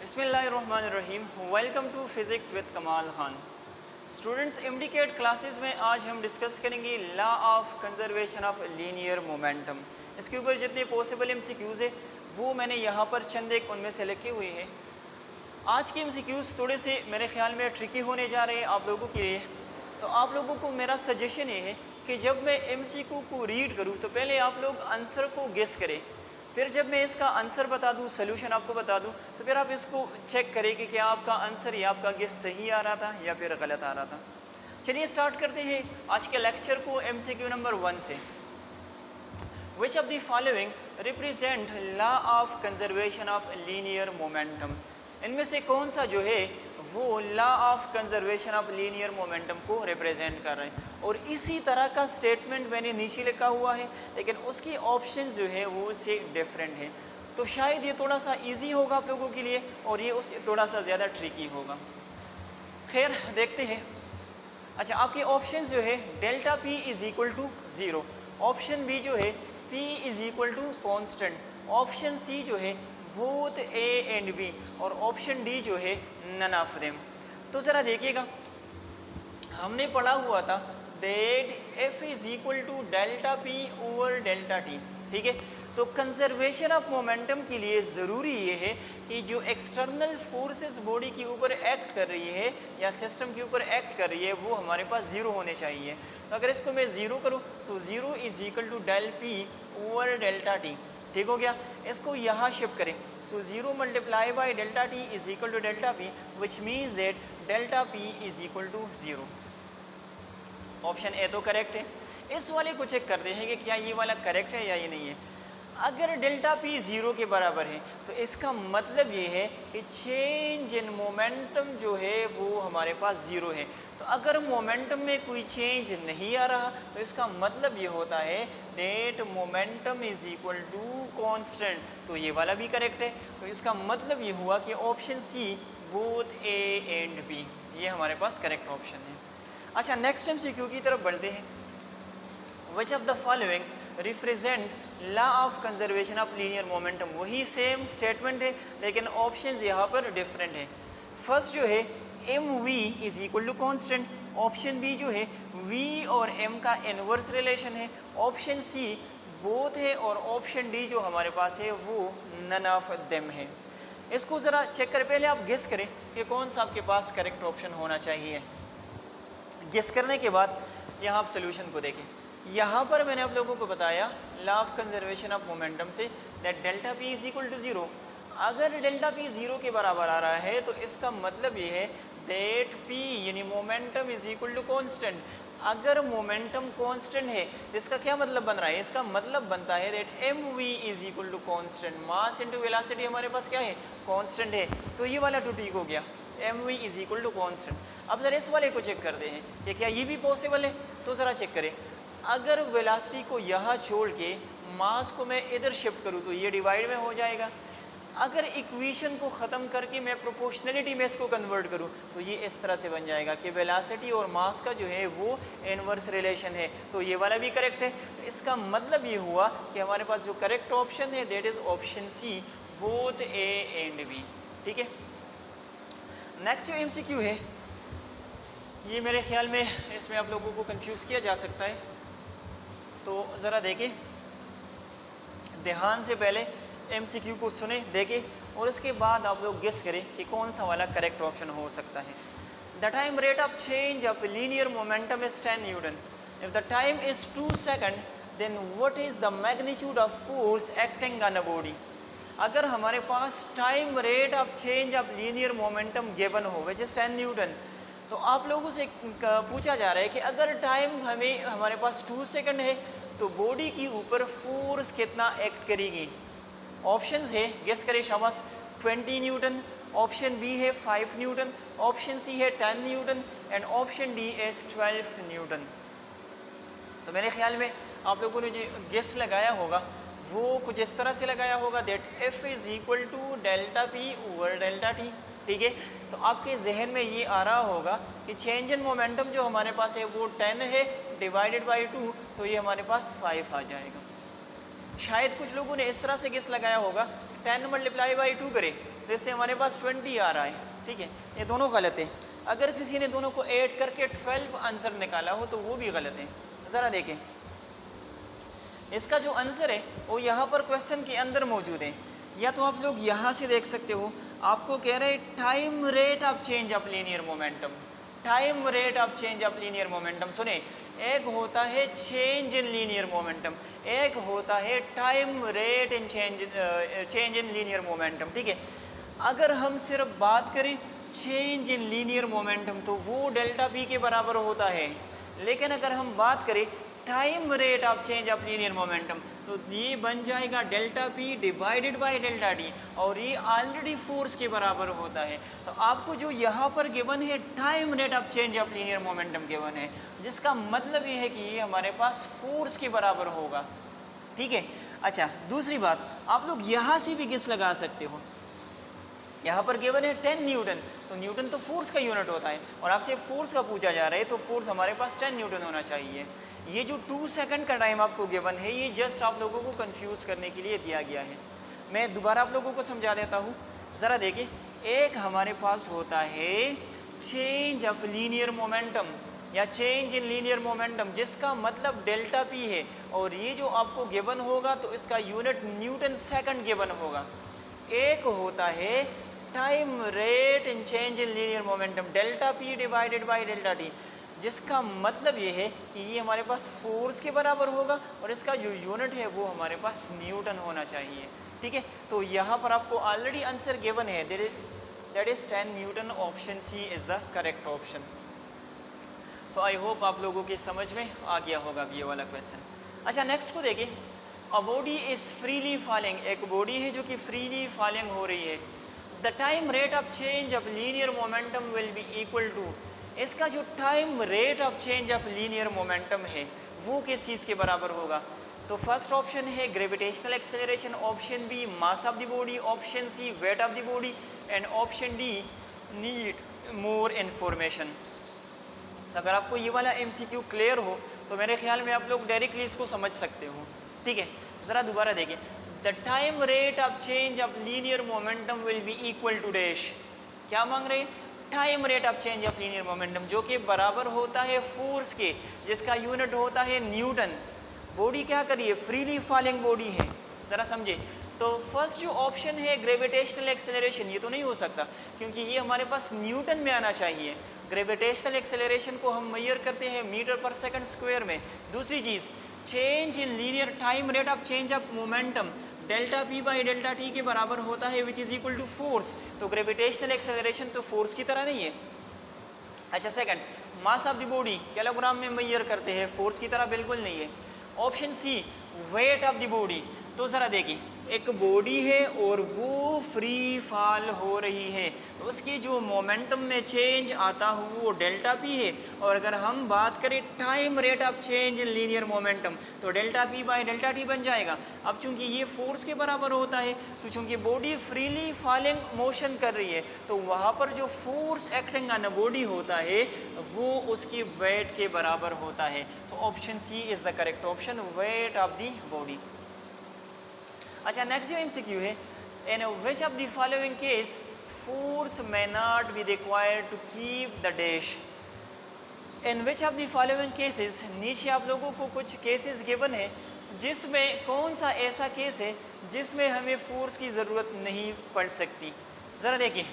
बिस्मिल्लाहिर्रहमानिर्रहीम। Welcome to physics with कमाल Khan. Students, इमडीकेट classes में आज हम डिस्कस करेंगे law of conservation of linear momentum. इसके ऊपर जितने पॉसिबल एमसीक्यूज़ है वो मैंने यहाँ पर चंद एक उनमें से लिखे हुए हैं। आज के एमसीक्यूज़ थोड़े से मेरे ख्याल में ट्रिकी होने जा रहे हैं आप लोगों के लिए। तो आप लोगों को मेरा सजेशन ये है कि जब मैं एमसीक्यू को रीड करूँ तो पहले आप लोग आंसर को गेस करें, फिर जब मैं इसका आंसर बता दूं, सोल्यूशन आपको बता दूं, तो फिर आप इसको चेक करें कि क्या आपका आंसर या आपका गेस सही आ रहा था या फिर गलत आ रहा था। चलिए स्टार्ट करते हैं आज के लेक्चर को एमसीक्यू नंबर 1 से। विच of the following represent law of conservation of linear momentum. इनमें से कौन सा जो है वो law of conservation of linear momentum को रिप्रेजेंट कर रहे हैं। और इसी तरह का स्टेटमेंट मैंने नीचे लिखा हुआ है, लेकिन उसकी ऑप्शन जो है वो उससे डिफरेंट है। तो शायद ये थोड़ा सा इजी होगा आप लोगों के लिए और ये उससे थोड़ा सा ज़्यादा ट्रिकी होगा। खैर देखते हैं। अच्छा, आपके ऑप्शन जो है delta P is equal to 0, option B जो है P is equal to constant, option C जो है बोथ ए एंड बी, और ऑप्शन डी जो है नन ऑफ देम। तो ज़रा देखिएगा, हमने पढ़ा हुआ था that F is equal to delta P over delta T. ठीक है, तो कंजर्वेशन ऑफ मोमेंटम के लिए ज़रूरी ये है कि जो एक्सटर्नल फोर्सेस बॉडी के ऊपर एक्ट कर रही है या सिस्टम के ऊपर एक्ट कर रही है वो हमारे पास ज़ीरो होने चाहिए। तो अगर इसको मैं ज़ीरो करूँ तो zero is equal to del P over delta T. ठीक हो गया। इसको यहाँ शिफ्ट करें, so 0 multiply by delta T is equal to delta P, which means that delta P is equal to 0। Option A तो correct है। इस वाले को चेक करते हैं कि क्या ये वाला करेक्ट है या ये नहीं है। अगर डेल्टा पी 0 के बराबर है तो इसका मतलब ये है कि चेंज इन मोमेंटम जो है वो हमारे पास 0 है। तो अगर मोमेंटम में कोई चेंज नहीं आ रहा तो इसका मतलब ये होता है that momentum is equal to constant. तो ये वाला भी करेक्ट है। तो इसका मतलब ये हुआ कि option C both A and B ये हमारे पास करेक्ट ऑप्शन है। अच्छा, नेक्स्ट एमसीक्यू की तरफ बढ़ते हैं। विच of the following represent law of conservation of linear momentum. वही सेम स्टेटमेंट है लेकिन ऑप्शंस यहाँ पर डिफरेंट है। फर्स्ट जो है M V is equal to constant, option B जो है वी और एम का इनवर्स रिलेशन है, ऑप्शन सी बोथ है, और ऑप्शन डी जो हमारे पास है वो नन ऑफ देम है। इसको ज़रा चेक करें, पहले आप गेस करें कि कौन सा आपके पास करेक्ट ऑप्शन होना चाहिए। गेस करने के बाद यहाँ आप सोल्यूशन को देखें। यहाँ पर मैंने आप लोगों को बताया law of conservation of momentum से that delta P is equal to 0। अगर डेल्टा पी 0 के बराबर आ रहा है तो इसका मतलब ये है दैट पी यानी momentum is equal to constant. अगर मोमेंटम कांस्टेंट है तो इसका क्या मतलब बन रहा है, इसका मतलब बनता है that M V is equal to constant, mass into velocity हमारे पास क्या है, कांस्टेंट है। तो ये वाला तो ठीक हो गया, M V is equal to constant. अब ज़रा इस वाले को चेक करते हैं कि क्या ये भी पॉसिबल है। तो ज़रा चेक करें, अगर वेलोसिटी को यहाँ छोड़ के मास को मैं इधर शिफ्ट करूँ तो ये डिवाइड में हो जाएगा। अगर इक्वेशन को ख़त्म करके मैं प्रोपोर्शनलिटी में इसको कन्वर्ट करूँ तो ये इस तरह से बन जाएगा कि वेलोसिटी और मास का जो है वो इनवर्स रिलेशन है। तो ये वाला भी करेक्ट है। तो इसका मतलब ये हुआ कि हमारे पास जो करेक्ट ऑप्शन है that is option C both A and B. ठीक है। नेक्स्ट जो एमसीक्यू है ये मेरे ख्याल में इसमें आप लोगों को कंफ्यूज किया जा सकता है। तो ज़रा देखें ध्यान से, पहले एमसीक्यू को सुने देखें और उसके बाद आप लोग गेस करें कि कौन सा वाला करेक्ट ऑप्शन हो सकता है। The time rate of change of linear momentum is 10 newton. If the time is 2 second then what is the magnitude of force acting on a body. अगर हमारे पास time rate of change of linear momentum given हो which is 10 Newton, तो आप लोगों से पूछा जा रहा है कि अगर टाइम हमारे पास 2 सेकंड है तो बॉडी के ऊपर फोर्स कितना एक्ट करेगी। ऑप्शंस है, गेस करें शाबाश, 20 न्यूटन, ऑप्शन बी है 5 न्यूटन, ऑप्शन सी है 10 Newton and option D is 12 Newton. तो मेरे ख्याल में आप लोगों ने जो गेस लगाया होगा वो कुछ इस तरह से लगाया होगा that F is equal to delta P over delta T. ठीक है, तो आपके जहन में ये आ रहा होगा कि चेंज इन मोमेंटम जो हमारे पास है वो 10 है डिवाइडेड बाई 2, तो ये हमारे पास 5 आ जाएगा। शायद कुछ लोगों ने इस तरह से गेस लगाया होगा 10 मल्टीप्लाई बाई 2 करें तो इससे हमारे पास 20 आ रहा है, ठीक है, ये दोनों गलत है। अगर किसी ने दोनों को ऐड करके 12 आंसर निकाला हो तो वो भी गलत है। ज़रा देखें, इसका जो आंसर है वो यहाँ पर क्वेश्चन के अंदर मौजूद है, या तो आप लोग यहाँ से देख सकते हो, आपको कह रहे हैं time rate of change of linear momentum, time rate of change of linear momentum. सुने, एक होता है चेंज इन लीनियर मोमेंटम, एक होता है time rate in change in linear momentum, ठीक है। अगर हम सिर्फ बात करें चेंज इन लीनियर मोमेंटम तो वो डेल्टा पी के बराबर होता है, लेकिन अगर हम बात करें time rate of change of linear momentum तो ये बन जाएगा delta P divided by delta D, और ये ऑलरेडी फोर्स के बराबर होता है। तो आपको जो यहाँ पर गिवन है time rate of change of linear momentum given है, जिसका मतलब ये है कि ये हमारे पास फोर्स के बराबर होगा, ठीक है। अच्छा, दूसरी बात, आप लोग यहाँ से भी गेस लगा सकते हो, यहाँ पर गिवन है 10 न्यूटन, तो न्यूटन तो फोर्स का यूनिट होता है, और आपसे फोर्स का पूछा जा रहा है तो फोर्स हमारे पास 10 न्यूटन होना चाहिए। ये जो 2 सेकंड का टाइम आपको गिवन है, ये जस्ट आप लोगों को कंफ्यूज करने के लिए दिया गया है। मैं दोबारा आप लोगों को समझा देता हूँ, ज़रा देखिए, एक हमारे पास होता है चेंज ऑफ लीनियर मोमेंटम या चेंज इन लीनियर मोमेंटम, जिसका मतलब डेल्टा पी है, और ये जो आपको गिवन होगा तो इसका यूनिट न्यूटन सेकंड गिवन होगा। एक होता है time rate in change in linear momentum, delta P divided by delta T, जिसका मतलब ये है कि ये हमारे पास फोर्स के बराबर होगा, और इसका जो यूनिट है वो हमारे पास न्यूटन होना चाहिए, ठीक है। तो यहाँ पर आपको ऑलरेडी आंसर गिवन है, that is 10 newton, option C is the correct option. So I hope आप लोगों की समझ में आ गया होगा ये वाला क्वेश्चन। अच्छा, नेक्स्ट को देखिए, a body is freely falling, एक बॉडी है जो कि फ्रीली फॉलिंग हो रही है, the time rate of change of linear momentum will be equal to, इसका जो time rate of change of linear momentum है वो किस चीज़ के बराबर होगा? तो फर्स्ट ऑप्शन है gravitational acceleration, option B mass of the body, option C weight of the body, and option D need more information. अगर आपको ये वाला एमसीक्यू क्लियर हो तो मेरे ख्याल में आप लोग डायरेक्टली इसको समझ सकते हो, ठीक है। ज़रा दोबारा देखिए, the time rate of change of linear momentum will be equal to dash, क्या मांग रहे हैं? Time rate of change of linear momentum, जो कि बराबर होता है फोर्स के, जिसका यूनिट होता है न्यूटन। बॉडी क्या करिए, फ्रीली फॉलिंग बॉडी है, ज़रा समझे। तो फर्स्ट जो ऑप्शन है ग्रेविटेशनल एक्सेलरेशन, ये तो नहीं हो सकता क्योंकि ये हमारे पास न्यूटन में आना चाहिए। ग्रेविटेशनल एक्सेलरेशन को हम मेजर करते हैं मीटर पर सेकंड स्क्वायर में। दूसरी चीज़, change in linear time rate of change of momentum delta P by delta T के बराबर होता है, which is equal to force. तो ग्रेविटेशनल एक्सेलरेशन तो फोर्स की तरह नहीं है। अच्छा, second, mass of the body kilogram में मेजर करते हैं, फोर्स की तरह बिल्कुल नहीं है। Option C weight of the body, तो ज़रा देखिए, एक बॉडी है और वो फ्री फॉल हो रही है, तो उसकी जो मोमेंटम में चेंज आता हो वो डेल्टा पी है। और अगर हम बात करें time rate of change in linear momentum तो delta P by delta T बन जाएगा। अब चूंकि ये फोर्स के बराबर होता है, तो चूंकि बॉडी फ्रीली फॉलिंग मोशन कर रही है, तो वहाँ पर जो force acting on a body होता है वो उसकी वेट के बराबर होता है। So option C is the correct option, weight of the body. अच्छा, नेक्स्ट जो एमसीक्यू है, in which of the following case force may not be required to keep the dash। In which of the following cases, नीचे आप लोगों को कुछ cases given है जिसमें कौन सा ऐसा केस है जिसमें हमें फोर्स की ज़रूरत नहीं पड़ सकती। ज़रा देखिए,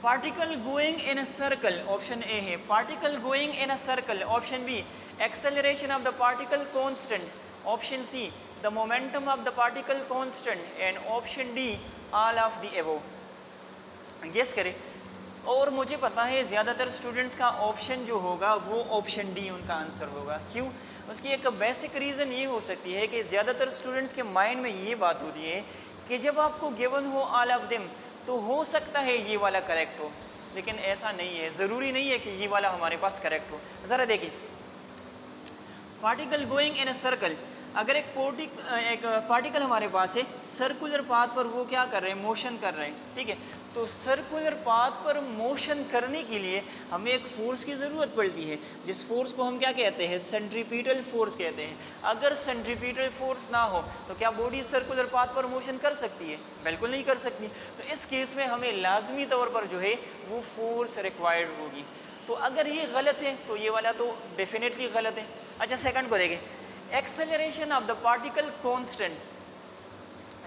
particle going in a circle, option A है particle going in a circle, option B acceleration of the particle constant, option C the momentum of the particle constant, and option D all of the above। Guess करें। और मुझे पता है ज़्यादातर students का option जो होगा वो ऑप्शन डी उनका आंसर होगा। क्यों? उसकी एक बेसिक रीज़न ये हो सकती है कि ज़्यादातर स्टूडेंट्स के माइंड में ये बात होती है कि जब आपको गिवन हो ऑल ऑफ देम तो हो सकता है ये वाला करेक्ट हो, लेकिन ऐसा नहीं है, ज़रूरी नहीं है कि ये वाला हमारे पास करेक्ट हो। ज़रा देखिए, particle going in a circle, अगर एक पार्टिकल हमारे पास है, सर्कुलर पाथ पर वो क्या कर रहे हैं, मोशन कर रहे हैं, ठीक है। तो सर्कुलर पाथ पर मोशन करने के लिए हमें एक फोर्स की ज़रूरत पड़ती है, जिस फोर्स को हम क्या कहते हैं, सेंट्रीपिटल फोर्स कहते हैं। अगर सेंट्रीपिटल फोर्स ना हो तो क्या बॉडी सर्कुलर पाथ पर मोशन कर सकती है? बिल्कुल नहीं कर सकती। तो इस केस में हमें लाजमी तौर पर जो है वो फोर्स रिक्वायर्ड होगी। तो अगर ये गलत है तो ये वाला तो डेफिनेटली गलत है। अच्छा, सेकंड को देखें, acceleration of the particle constant.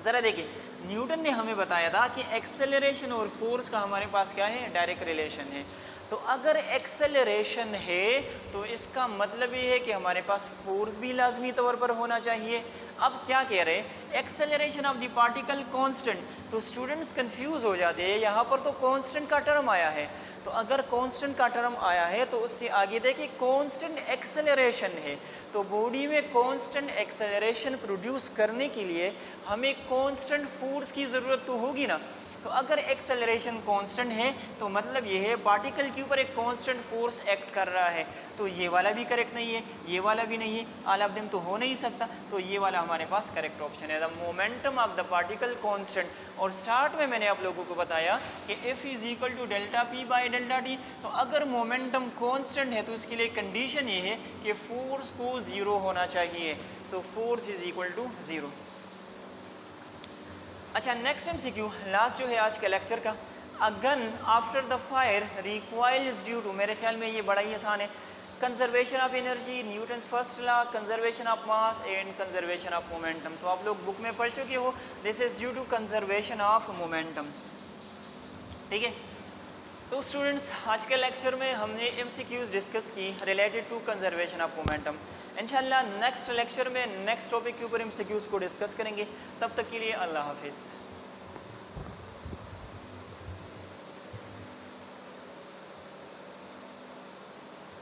ज़रा देखिए, न्यूटन ने हमें बताया था कि एक्सेलरेशन और फोर्स का हमारे पास क्या है, डायरेक्ट रिलेशन है। तो अगर एक्सेलरेशन है तो इसका मतलब ये है कि हमारे पास फोर्स भी लाजमी तौर पर होना चाहिए। अब क्या कह रहे हैं, acceleration of the particle constant. तो स्टूडेंट्स कंफ्यूज हो जाते हैं, यहाँ पर तो कांस्टेंट का टर्म आया है। तो अगर कांस्टेंट का टर्म आया है तो उससे आगे देखिए कांस्टेंट एक्सेलरेशन है। तो बॉडी में कांस्टेंट एक्सेलरेशन प्रोड्यूस करने के लिए हमें कांस्टेंट फोर्स की ज़रूरत तो होगी ना। तो अगर एक्सेलरेशन कांस्टेंट है तो मतलब ये है पार्टिकल के ऊपर एक कांस्टेंट फोर्स एक्ट कर रहा है। तो ये वाला भी करेक्ट नहीं है, ये वाला भी नहीं है, ऑल ऑफ देम तो हो नहीं सकता। तो ये वाला हमारे पास करेक्ट ऑप्शन है, the momentum of the particle constant. और स्टार्ट में मैंने आप लोगों को बताया कि F is equal to delta P by delta T. तो अगर मोमेंटम कांस्टेंट है तो इसके लिए कंडीशन ये है कि फोर्स को ज़ीरो होना चाहिए। So force is equal to zero. अच्छा, नेक्स्ट MCQ लास्ट जो है आज के लेक्चर का, a gun after the fire requires due to, मेरे ख्याल में ये बड़ा ही आसान है, conservation of energy, Newton's first law, conservation of mass and conservation of momentum. तो आप लोग बुक में पढ़ चुके हो, this is due to conservation of momentum, ठीक है। तो स्टूडेंट्स, आज के लेक्चर में हमने MCQs डिस्कस की related to conservation of momentum. इंशाल्लाह नेक्स्ट लेक्चर में नेक्स्ट टॉपिक के ऊपर MCQs को डिस्कस करेंगे। तब तक के लिए अल्लाह हाफिज़।